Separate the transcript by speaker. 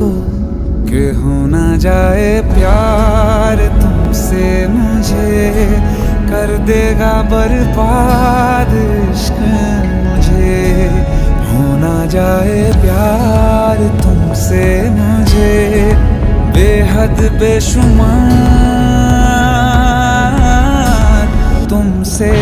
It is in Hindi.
Speaker 1: को कि हो ना जाए प्यार तुमसे मुझे, कर देगा बर्बाद इश्क मुझे। हो ना जाए प्यार तुमसे मुझे, बेहद बेशुमार तुमसे।